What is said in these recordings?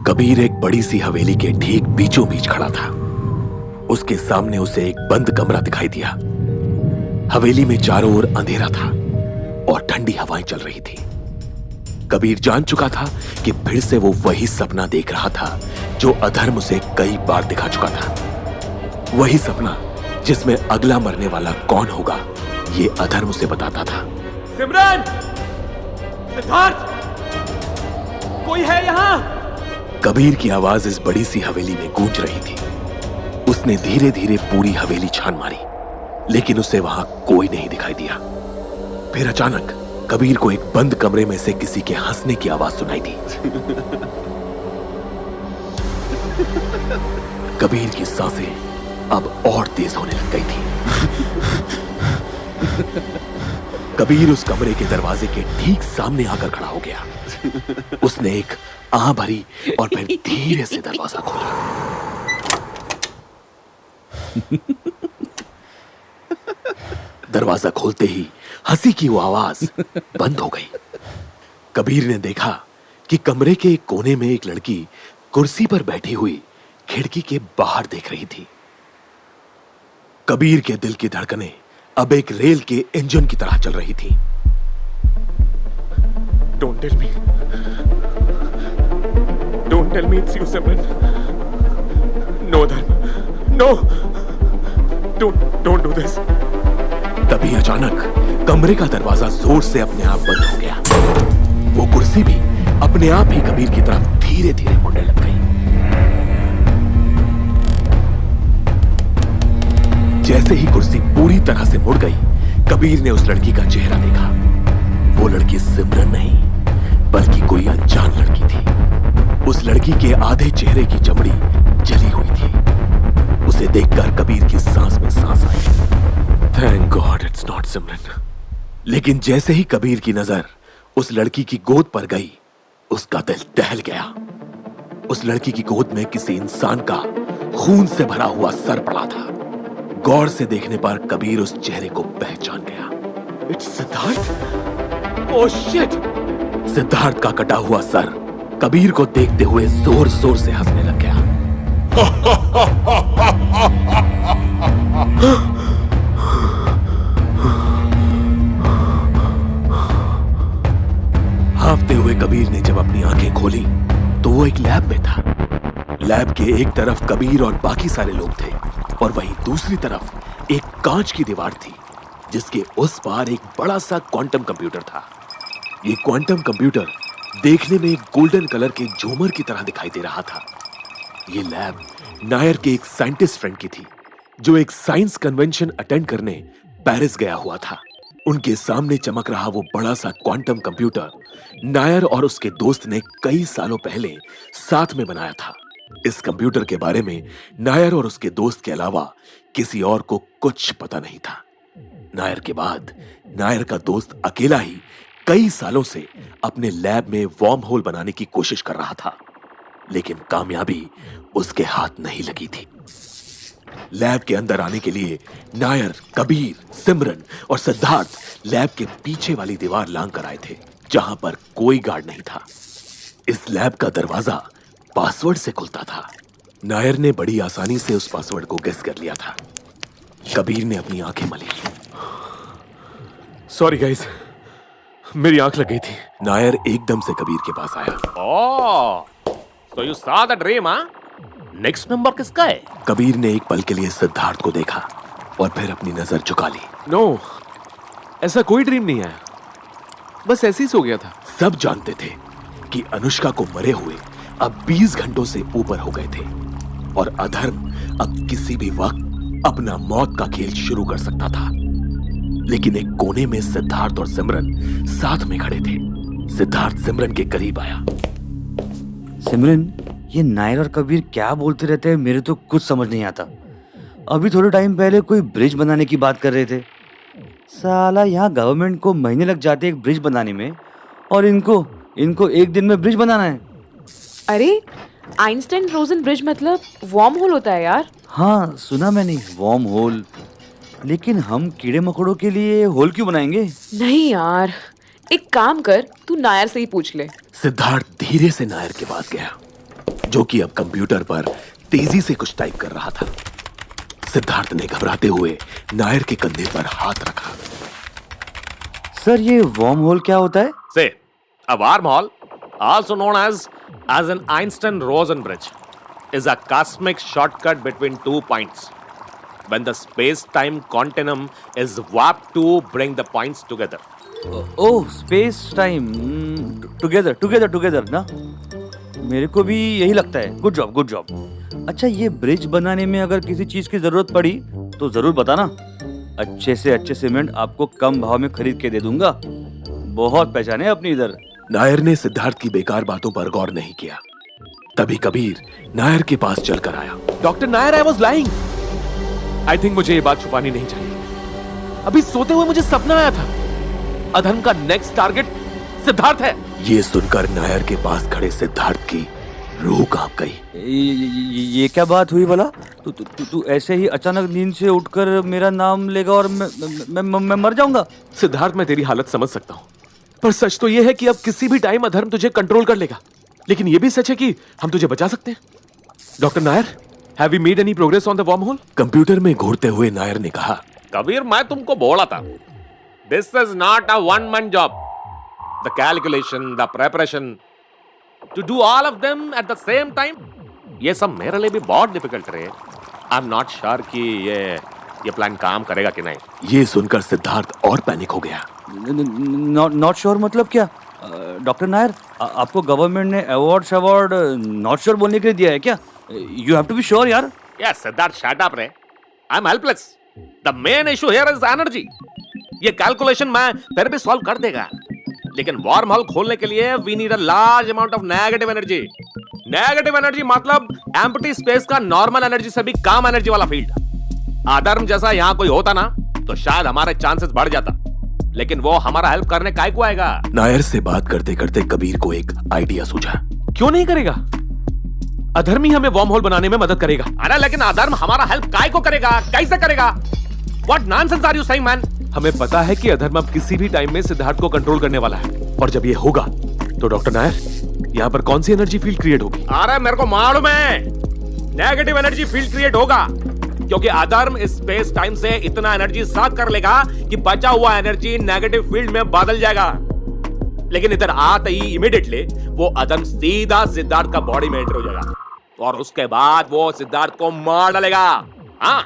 कबीर एक बड़ी सी हवेली के ठीक बीचों बीच खड़ा था। उसके सामने उसे एक बंद कमरा दिखाई दिया। हवेली में चारों ओर अंधेरा था और ठंडी हवाएं चल रही थी। कबीर जान चुका था कि फिर से वो वही सपना देख रहा था जो अधर्म उसे कई बार दिखा चुका था। वही सपना जिसमें अगला मरने वाला कौन होगा ये अधर्म उसे बताता था। सिमरन! सिद्धार्थ! कोई है यहां? कबीर की आवाज इस बड़ी सी हवेली में गूंज रही थी। उसने धीरे धीरे पूरी हवेली छान मारी, लेकिन उसे वहां कोई नहीं दिखाई दिया। फिर अचानक कबीर को एक बंद कमरे में से किसी के हंसने की आवाज सुनाई दी। कबीर की सांसें अब और तेज होने लग गई थी। कबीर उस कमरे के दरवाजे के ठीक सामने आकर खड़ा हो गया। उसने एक आह भरी और फिर धीरे से दरवाजा खोला। दरवाजा खोलते ही हंसी की वो आवाज बंद हो गई। कबीर ने देखा कि कमरे के एक कोने में एक लड़की कुर्सी पर बैठी हुई खिड़की के बाहर देख रही थी। कबीर के दिल की धड़कनें अब एक रेल के इंजन की तरह चल रही थी। Don't tell me. Don't tell me it's you, Simran. No, Dharm. No. Don't do this. तभी अचानक कमरे का दरवाजा जोर से अपने आप बंद हो गया। वो कुर्सी भी अपने आप ही कबीर की तरफ धीरे धीरे मुड़ने लग गई। जैसे ही कुर्सी पूरी तरह से मुड़ गई, कबीर ने उस लड़की का चेहरा देखा। वो लड़की सिमरन नहीं बल्कि कोई अनजान लड़की थी। उस लड़की के आधे चेहरे की चमड़ी जली हुई थी। उसे देखकर कबीर की सांस में सांस आई। थैंक गॉड इट्स नॉट सिमरन। लेकिन जैसे ही कबीर की नजर उस लड़की की गोद पर गई, उसका दिल दहल गया। उस लड़की की गोद में किसी इंसान का खून से भरा हुआ सर पड़ा था। गौर से देखने पर कबीर उस चेहरे को पहचान गया। It's Siddharth? Oh shit! Siddharth का कटा हुआ सर कबीर को देखते हुए जोर जोर से हंसने लग गया। हाँफते हुए कबीर ने जब अपनी आंखें खोली तो वो एक लैब में था। लैब के एक तरफ कबीर और बाकी सारे लोग थे और वहीं दूसरी तरफ एक कांच की दीवार थी जिसके उस पार एक बड़ा सा क्वांटम कंप्यूटर था। ये क्वांटम कंप्यूटर देखने में एक गोल्डन कलर के झूमर की तरह दिखाई दे रहा था। ये लैब नायर के एक साइंटिस्ट फ्रेंड की थी जो एक साइंस कन्वेंशन अटेंड करने पेरिस गया हुआ था। उनके सामने चमक रहा वो बड़ा सा क्वांटम कंप्यूटर नायर और उसके दोस्त ने कई सालों पहले साथ में बनाया था। इस कंप्यूटर के बारे में नायर और उसके दोस्त के अलावा किसी और को कुछ पता नहीं था। नायर के बाद नायर का दोस्त अकेला ही कई सालों से अपने लैब में वॉर्म होल बनाने की कोशिश कर रहा था, लेकिन कामयाबी उसके हाथ नहीं लगी थी। लैब के अंदर आने के लिए नायर, कबीर, सिमरन और सिद्धार्थ लैब के पीछे वाली दीवार लांग कर आए थे, जहां पर कोई गार्ड नहीं था। इस लैब का दरवाजा पासवर्ड से खुलता था। नायर ने बड़ी आसानी से उस पासवर्ड को गेस कर लिया था। कबीर ने अपनी आंखें मली। Sorry guys, मेरी आंख लग गई थी। नायर एकदम से कबीर के पास आया। Oh, so you saw the dream, huh? Next number किसका है? कबीर ने एक पल के लिए सिद्धार्थ को देखा और फिर अपनी नजर झुका ली। No, ऐसा कोई ड्रीम नहीं आया, बस ऐसे ही सो गया था। सब जानते थे कि अनुष्का को मरे हुए अब 20 घंटों से ऊपर हो गए थे और अधर्म अब किसी भी वक्त अपना मौत का खेल शुरू कर सकता था। लेकिन एक कोने में सिद्धार्थ और सिमरन साथ में खड़े थे। सिद्धार्थ सिमरन के करीब आया। सिमरन, ये नायर और कबीर क्या बोलते रहते हैं, मेरे तो कुछ समझ नहीं आता। अभी थोड़े टाइम पहले कोई ब्रिज बनाने की बात कर रहे थे। साला यहाँ गवर्नमेंट को महीने लग जाते एक ब्रिज बनाने में और इनको एक दिन में ब्रिज बनाना है। अरे आइंस्टाइन फ्रोजन ब्रिज मतलब वार्म होल होता है यार। हाँ सुना मैंने, वार्म होल। लेकिन हम कीड़े मकोड़ों के लिए होल क्यों बनाएंगे? नहीं यार, एक काम कर, तू नायर से ही पूछ ले। सिद्धार्थ धीरे से नायर के पास गया जो कि अब कंप्यूटर पर तेजी से कुछ टाइप कर रहा था। सिद्धार्थ ने घबराते हुए नायर के कंधे पर हाथ रखा। सर ये वर्म होल क्या होता है? Say, a wormhole, also known as an Einstein-Rosen bridge, is a cosmic shortcut between 2 points. When the space-time continuum is warped to bring the points together. Oh space time together ना, मेरे को भी यही लगता है। Good job. अच्छा ये bridge बनाने में अगर किसी चीज की जरूरत पड़ी तो जरूर बताना। अच्छे से अच्छे सीमेंट आपको कम भाव में खरीद के दे दूंगा। बहुत पहचाने अपनी इधर। नायर ने सिद्धार्थ की बेकार बातों पर गौर नहीं किया। तभी कबीर नायर के पास चलकर आया। Doctor Nair, I was lying. I think मुझे ये बात छुपानी नहीं चाहिए। अभी सोते हुए मुझे सपना आया था, अधर्म का नेक्स्ट टारगेट सिद्धार्थ है। ये सुनकर नायर के पास खड़े सिद्धार्थ की रूह कांप गई। ये क्या बात हुई भला? तू ऐसे ही अचानक नींद से उठकर मेरा नाम लेगा और मैं मर जाऊंगा? सिद्धार्थ, मैं तेरी हालत समझ सकता हूं, पर सच तो यह है कि अब किसी भी टाइम अधर्म तुझे कंट्रोल कर लेगा। लेकिन यह भी सच है कि हम तुझे बचा सकते हैं। Doctor Nair, have we made any progress on the worm hole? Computer में घूरते हुए नायर ने कहा, कबीर, मैं तुमको बोला था, this is not a one man job. The calculation, the preparation, to do all of them at the same time, ये सब मेरे लिए भी बहुत डिफिकल्ट रहे। आई एम नॉट श्योर कि ये प्लान काम करेगा कि नहीं। ये सुनकर सिद्धार्थ और पैनिक हो गया। नॉट श्योर मतलब क्या? डॉक्टर नायर, आपको गवर्नमेंट ने अवार्ड नॉट श्योर बोलने के लिए दिया है क्या? You have to be sure यार। यस सिद्धार्थ, शट अप रे, I am helpless. The main issue here is energy. ये कैलकुलेशन मैं तेरे भी सॉल्व कर देगा, लेकिन वार्म होल खोलने के लिए we need a large amount of negative energy. Negative energy मतलब एम्प्टी स्पेस का नॉर्मल एनर्जी से भी कम एनर्जी वाला फील्ड। अधर्म जैसा यहाँ कोई होता ना तो शायद हमारे चांसेस बढ़ जाता, लेकिन वो हमारा हेल्प करने काय को आएगा? नायर से बात करते करते कबीर को एक आइडिया सूझा। क्यों नहीं करेगा? अधर्म ही हमें वर्म होल बनाने में मदद करेगा। अरे लेकिन अधर्म हमारा हेल्प काय को करेगा? कैसे करेगा? What nonsense are you saying man? हमें पता है कि अधर्म अब किसी भी टाइम में सिद्धार्थ को कंट्रोल करने वाला है, और जब ये होगा तो डॉक्टर नायर, यहाँ पर कौन सी एनर्जी फील्ड क्रिएट होगी? अरे मेरे को मालूम है, नेगेटिव एनर्जी फील्ड क्रिएट होगा, क्योंकि अधर्म इस स्पेस टाइम से इतना एनर्जी साफ कर लेगा कि बचा हुआ एनर्जी नेगेटिव फील्ड में बदल जाएगा। लेकिन इधर आते ही इमीडिएटली वो अधर्म सीधा सिद्धार्थ का बॉडी में एंटर हो जाएगा, और उसके बाद वो सिद्धार्थ को मार डालेगा। हाँ,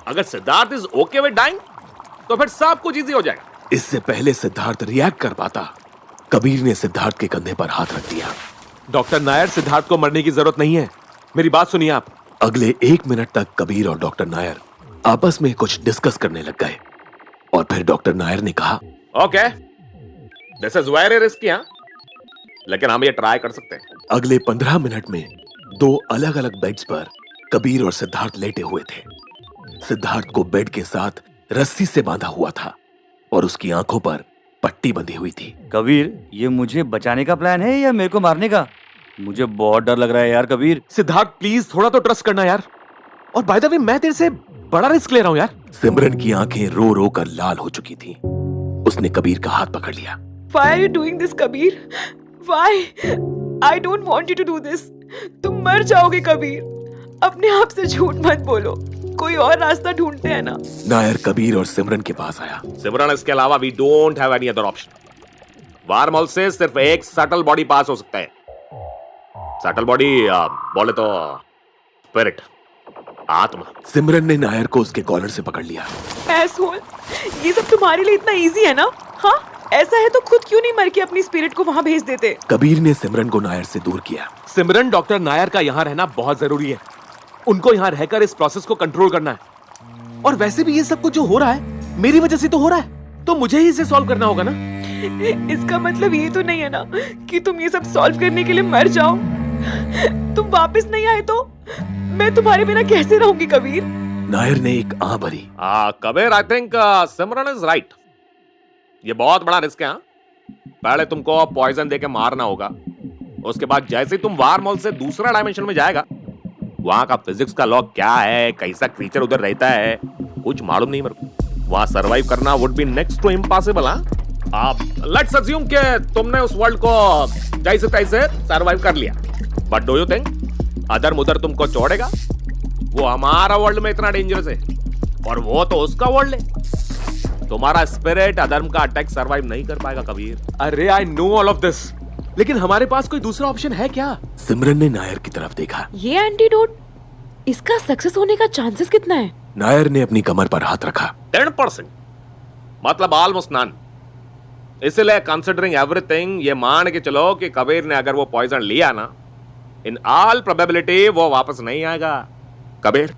अगर Siddharth is okay with dying तो फिर सब कुछ इजी हो जाएगा। इससे पहले सिद्धार्थ रिएक्ट कर पाता, कबीर ने सिद्धार्थ के कंधे पर हाथ रख दिया। डॉक्टर नायर, सिद्धार्थ को मरने की जरूरत नहीं है, मेरी बात सुनिए आप। अगले 1 मिनट तक कबीर और डॉक्टर नायर आपस में कुछ डिस्कस करने लग गए, और फिर डॉक्टर नायर ने कहा, okay, this is very risky, लेकिन हम ये ट्राई कर सकते हैं। अगले 15 मिनट में 2 अलग अलग बेड्स पर कबीर और सिद्धार्थ लेटे हुए थे। सिद्धार्थ को बेड के साथ रस्सी से बांधा हुआ था और उसकी आंखों पर पट्टी बंधी हुई थी। कबीर, ये मुझे बचाने का प्लान है या मेरे को मारने का? मुझे बहुत डर लग रहा है यार कबीर। सिद्धार्थ प्लीज थोड़ा तो ट्रस्ट करना यार, और बाय द वे मैं तेरे से बड़ा रिस्क ले रहा हूं यार। सिमरन की आंखें रो रो कर लाल हो चुकी थी। उसने कबीर का हाथ पकड़ लिया। Why are you doing this, Kabir? Why? I don't want you to do this. तुम मर जाओगे कबीर। अपने आप से झूठ मत बोलो, कोई और रास्ता ढूंढते हैं ना। नायर कबीर और सिमरन के पास आया। सिमरन, इसके अलावा we don't have any other option. Worm hole से सिर्फ एक सटल बॉडी पास हो सकता है। सटल बॉडी बोले तो स्पिरिट, आत्मा। सिमरन ने नायर को उसके कॉलर से पकड़ लिया। Asshole, ये सब तुम्हारे लिए इतना इजी है ना? हाँ, ऐसा है तो खुद क्यों नहीं मर के अपनी स्पिरिट को वहां भेज देते? कबीर ने सिमरन को नायर से दूर किया। सिमरन, डॉक्टर नायर का यहाँ रहना बहुत जरूरी है। उनको यहाँ रहकर इस प्रोसेस को कंट्रोल करना है, और वैसे भी ये सब कुछ जो हो रहा है मेरी वजह से तो हो रहा है, तो मुझे ही इसे सॉल्व करना होगा ना। इसका मतलब ये तो नहीं है ना कि तुम ये सब सॉल्व करने के लिए मर जाओ। तुम वापस नहीं आए तो मैं तुम्हारे बिना कैसे रहूंगी कबीर? नायर ने एक आह भरी। Kabir, I think Simran is right. ये बहुत बड़ा रिस्क है। पहले तुमको पॉइजन देके मारना होगा, उसके बाद जैसे तुम वार्म होल से दूसरा डायमेंशन में जाएगा, वहां का फिजिक्स का लॉ क्या है, कैसा क्रीचर उधर रहता है, कुछ मालूम नहीं मेरे को। वहां सरवाइव करना would be next to impossible. Let's assume कि तुमने उस वर्ल्ड को जैसे तैसे सरवाइव कर लिया, बट डू यू थिंक अधर्म उधर तुमको छोड़ेगा? वो हमारा वर्ल्ड में इतना डेंजरस है और वो तो उसका वर्ल्ड है। तुम्हारा स्पिरिट अधर्म का अटैक सरवाइव नहीं कर पाएगा कबीर। अरे I know all of this, लेकिन हमारे पास कोई दूसरा ऑप्शन है क्या? सिमरन ने नायर की तरफ देखा। ये एंटीडोट, इसका सक्सेस होने का चांसेस कितना है? नायर ने अपनी कमर पर हाथ रखा। 10%, मतलब ऑलमोस्ट नन। इसलिए कंसिडरिंग एवरीथिंग, ये मान के चलो कि कबीर ने अगर वो पॉइजन लिया ना, इन ऑल प्रोबेबिलिटी वो वापस नहीं आएगा। कबीर,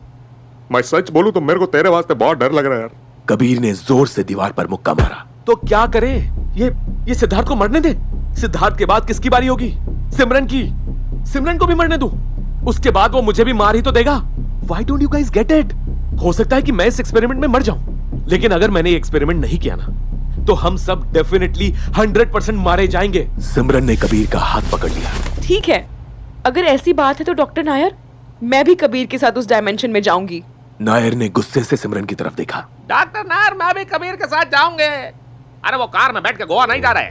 मैं सच बोलूं तो मेरे को तेरे वास्ते बहुत डर लग रहा है यार। कबीर ने जोर से दीवार पर मुक्का मारा। तो क्या करें? ये सिद्धार्थ को मरने दे। सिद्धार्थ के बाद किसकी बारी होगी? सिमरन की। सिमरन को भी मरने दूं, उसके बाद वो मुझे भी मार ही तो देगा। Why don't you guys get it? हो सकता है कि मैं इस एक्सपेरिमेंट में मर जाऊं, लेकिन अगर मैंने ये एक्सपेरिमेंट नहीं किया ना, तो हम सब डेफिनेटली 100% मारे जाएंगे। सिमरन ने कबीर का हाथ पकड़ लिया। ठीक है, अगर ऐसी बात है तो डॉक्टर नायर, मैं भी कबीर के साथ उस डायमेंशन में जाऊंगी। नायर ने गुस्से से सिमरन की तरफ देखा। डॉक्टर नायर, मैं भी कबीर के साथ जाऊंगे। अरे वो कार में बैठ के गोवा नहीं जा रहा है,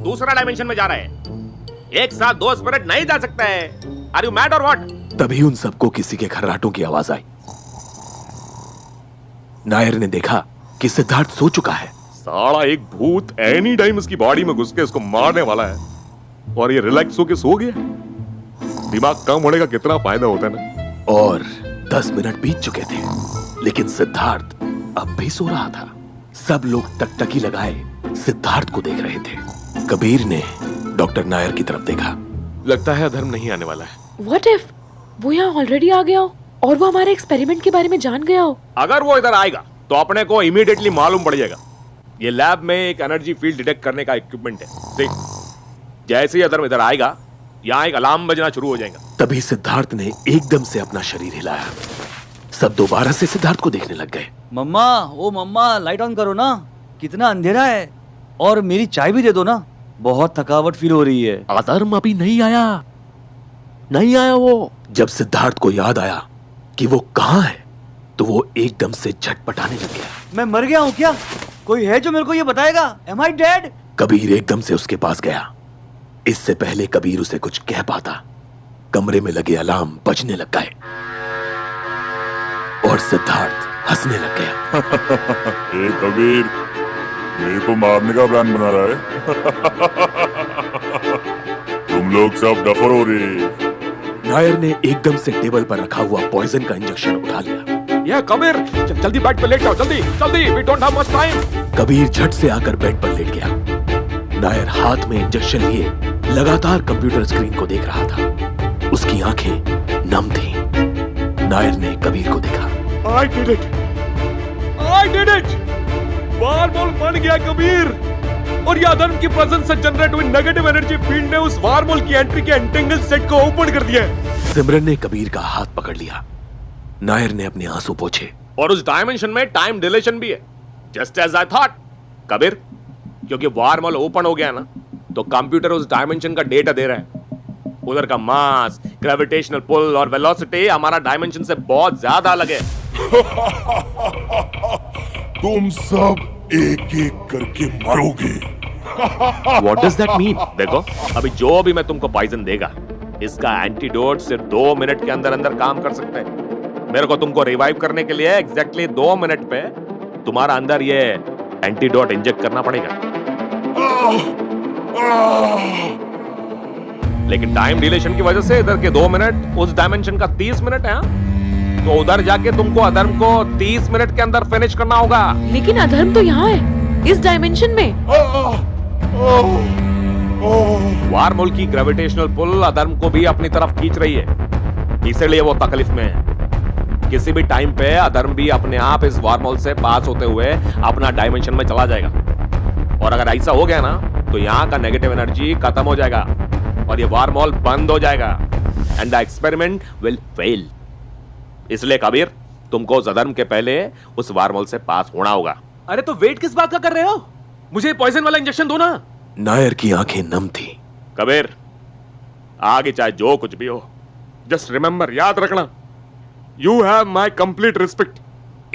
दूसरा डायमेंशन में जा रहा है। एक साथ दो स्पिरिट नहीं जा सकता है। आर यू मैड और व्हाट? तभी उन सबको किसी के खर्राटों की आवाज आई। नायर ने देखा कि सिद्धार्थ सो चुका है। साला एक भूत एनी टाइम इसकी बॉडी में घुस के इसको मारने वाला है, और ये रिलैक्स होके सो गया। दिमाग कम होने का कितना फायदा होता है ना। और 10 मिनट बीत चुके थे, लेकिन सिद्धार्थ अब भी सो रहा था। सब लोग टकटकी लगाए सिद्धार्थ को देख रहे थे। कबीर ने डॉक्टर नायर की तरफ देखा। लगता है अधर्म नहीं आने वाला है। What if वो यहाँ ऑलरेडी आ गया हो और वो हमारे एक्सपेरिमेंट के बारे में जान गया हो? अगर वो इधर आएगा तो अपने को इमीडिएटली मालूम पड़ जाएगा। ये लैब में एक एनर्जी फील्ड डिटेक्ट करने का इक्विपमेंट है। देख, जैसे ही अधर्म इधर आएगा, यहाँ एक अलार्म बजना शुरू हो जाएगा। तभी सिद्धार्थ ने एकदम से अपना शरीर हिलाया। सब दोबारा से सिद्धार्थ को देखने लग गए। मम्मा, ओ मम्मा, लाइट ऑन करो ना, कितना अंधेरा है। और मेरी चाय भी दे दो ना, बहुत थकावट फील हो रही है। अधर्म अभी नहीं आया वो। जब सिद्धार्थ को याद आया कि वो कहाँ है, तो वो एकदम से झटपटाने लग गया। मैं मर गया हूँ क्या? कोई है जो मेरे को ये बताएगा? Am I dead? कबीर एकदम से उसके पास गया। इससे पहले कबीर उसे कुछ कह पाता, कमरे में लगे अलार्म बजने लग गए और सिद्धार्थ हंसने लग गया। ए कबीर, मेरे को मारने का प्लान बना रहा है? तुम लोग सब डफर हो रहे। नायर ने एकदम से टेबल पर रखा हुआ पॉइजन का इंजेक्शन उठा लिया। ये कबीर, जल्दी बेड पे लेट जाओ, जल्दी जल्दी, we don't have much time. Kabir झट से आकर बेड पर लेट गया। नायर हाथ में इंजेक्शन लिए लगातार कंप्यूटर स्क्रीन को देख रहा था। उसकी आंखें नम थीं। नायर ने कबीर को देखा। I did it! I did it! वार्मोल बन गया कबीर, और ये अधर्म की प्रेजेंस से जनरेट हुई नेगेटिव एनर्जी फील्ड ने उस वार्मोल की एंट्री के एंटेंगल सेट को ओपन कर दिया है। सिमरन ने कबीर का हाथ पकड़ लिया। नायर ने अपने आंसू पोंछे। और उस डायमेंशन में टाइम डिलेशन भी है, just as I thought. Kabir, क्योंकि वार्मोल ओपन हो गया ना, तो कंप्यूटर उस डायमेंशन का डेटा दे रहा है। उधर का मास, ग्रेविटेशनल पुल और वेलोसिटी हमारा डायमेंशन से बहुत ज्यादा अलग है। तुम सब एक एक करके मरोगे। What does that mean? देखो, अभी जो भी मैं तुमको पॉइजन देगा, इसका एंटीडोट सिर्फ 2 मिनट के अंदर अंदर काम कर सकते हैं। मेरे को तुमको रिवाइव करने के लिए एग्जैक्टली 2 मिनट पे तुम्हारा अंदर ये एंटीडोट इंजेक्ट करना पड़ेगा। लेकिन टाइम डिलेशन की वजह से इधर के 2 मिनट उस डायमेंशन का 30 मिनट है। तो उधर जाके तुमको अधर्म को 30 मिनट के अंदर फिनिश करना होगा। लेकिन अधर्म तो यहाँ है, इस डायमेंशन में। वार्मोल की ग्रेविटेशनल पुल अधर्म को भी अपनी तरफ खींच रही है, इसलिए वो तकलीफ में है। किसी भी टाइम पे अधर्म भी अपने आप इस वार्मोल से पास होते हुए अपना डायमेंशन में चला जाएगा। और अगर ऐसा हो गया ना, तो यहाँ का नेगेटिव एनर्जी खत्म हो जाएगा और ये वार्मोल बंद हो जाएगा and the experiment will fail. इसलिए कबीर, तुमको उस अधर्म के पहले उस वार्मोल से पास होना होगा। अरे तो वेट किस बात का कर रहे हो? मुझे पॉइजन वाला इंजेक्शन दो ना। नायर की आंखें नम थी। कबीर, आगे चाहे जो कुछ भी हो, जस्ट रिमेंबर, याद रखना, you have my complete respect.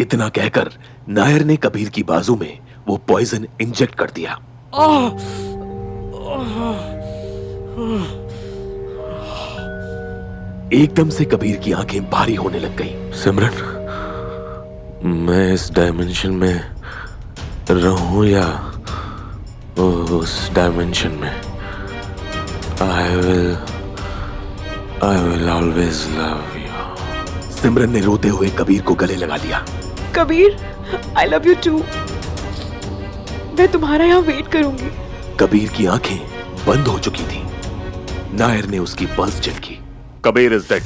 इतना कहकर नायर ने कबीर की बाजू में वो पॉइजन इंजेक्ट कर दिया। एकदम से कबीर की आंखें भारी होने लग गई। सिमरन, मैं इस डायमेंशन में रहूं या उस डायमेंशन में, I will always love you. Simran ने रोते हुए कबीर को गले लगा लिया। Kabir, I love you too. मैं तुम्हारा यहाँ वेट करूंगी। कबीर की आंखें बंद हो चुकी थी। नायर ने उसकी पल्स चेक की। Kabir is dead.